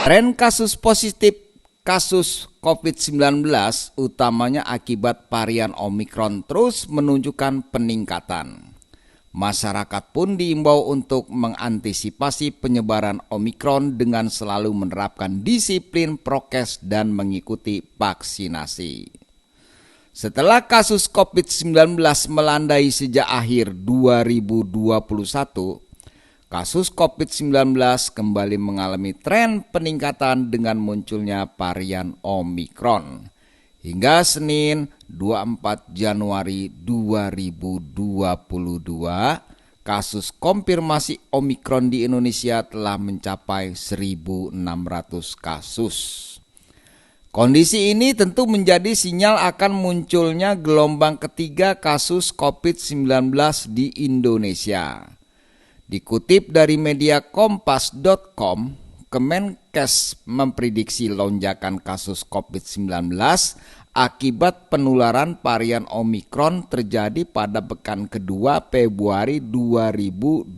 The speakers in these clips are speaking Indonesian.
Tren kasus positif kasus COVID-19 utamanya akibat varian Omikron terus menunjukkan peningkatan. Masyarakat pun diimbau untuk mengantisipasi penyebaran Omikron dengan selalu menerapkan disiplin prokes dan mengikuti vaksinasi. Setelah kasus COVID-19 melandai sejak akhir 2021, kasus COVID-19 kembali mengalami tren peningkatan dengan munculnya varian Omikron. Hingga Senin 24 Januari 2022, kasus konfirmasi Omikron di Indonesia telah mencapai 1.600 kasus. Kondisi ini tentu menjadi sinyal akan munculnya gelombang ketiga kasus COVID-19 di Indonesia. Dikutip dari media kompas.com, Kemenkes memprediksi lonjakan kasus COVID-19 akibat penularan varian Omikron terjadi pada pekan kedua Februari 2022.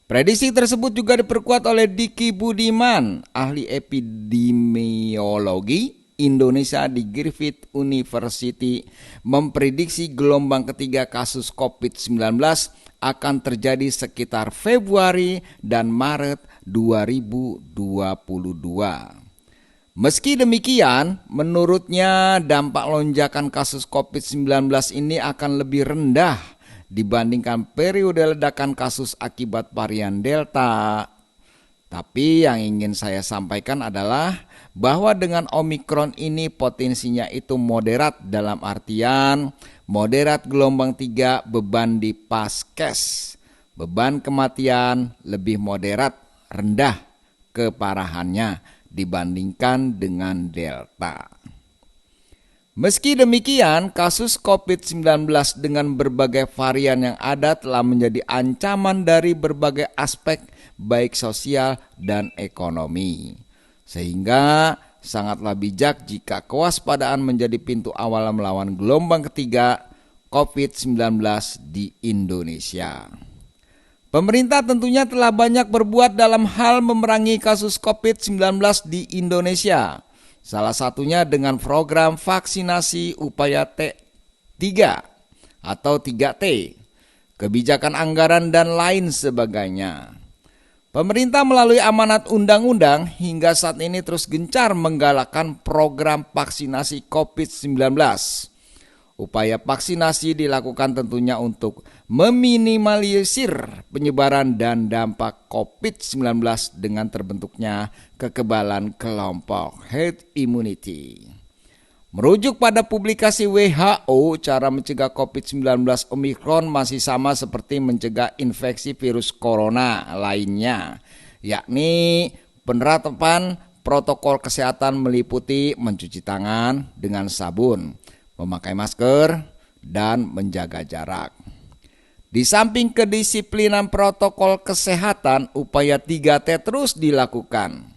Prediksi tersebut juga diperkuat oleh Diki Budiman, ahli epidemiologi Indonesia di Griffith University, memprediksi gelombang ketiga kasus COVID-19 akan terjadi sekitar Februari dan Maret 2022. Meski demikian, menurutnya dampak lonjakan kasus COVID-19 ini akan lebih rendah dibandingkan periode ledakan kasus akibat varian Delta. Tapi yang ingin saya sampaikan adalah bahwa dengan Omikron ini potensinya itu moderat, dalam artian moderat gelombang 3 beban di paskes. Beban kematian lebih moderat, rendah keparahannya dibandingkan dengan Delta. Meski demikian, kasus COVID-19 dengan berbagai varian yang ada telah menjadi ancaman dari berbagai aspek baik sosial dan ekonomi. Sehingga sangatlah bijak jika kewaspadaan menjadi pintu awal melawan gelombang ketiga COVID-19 di Indonesia. Pemerintah tentunya telah banyak berbuat dalam hal memerangi kasus COVID-19 di Indonesia. Salah satunya dengan program vaksinasi upaya T3 atau 3T, kebijakan anggaran dan lain sebagainya. Pemerintah melalui amanat undang-undang hingga saat ini terus gencar menggalakkan program vaksinasi COVID-19. Upaya vaksinasi dilakukan tentunya untuk meminimalisir penyebaran dan dampak COVID-19 dengan terbentuknya kekebalan kelompok herd immunity. Merujuk pada publikasi WHO, cara mencegah COVID-19 Omikron masih sama seperti mencegah infeksi virus corona lainnya, yakni penerapan protokol kesehatan meliputi mencuci tangan dengan sabun, memakai masker, dan menjaga jarak. Di samping kedisiplinan protokol kesehatan, upaya 3T terus dilakukan.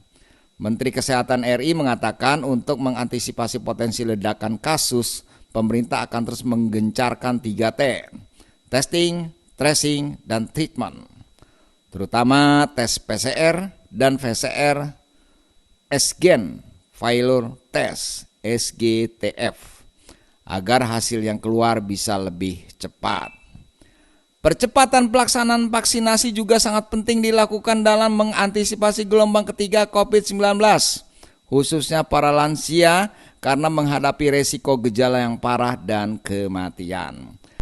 Menteri Kesehatan RI mengatakan untuk mengantisipasi potensi ledakan kasus, pemerintah akan terus menggencarkan 3T, testing, tracing, dan treatment, terutama tes PCR dan VCR, Antigen Failure Test, SGTF, agar hasil yang keluar bisa lebih cepat. Percepatan pelaksanaan vaksinasi juga sangat penting dilakukan dalam mengantisipasi gelombang ketiga COVID-19, khususnya para lansia karena menghadapi resiko gejala yang parah dan kematian.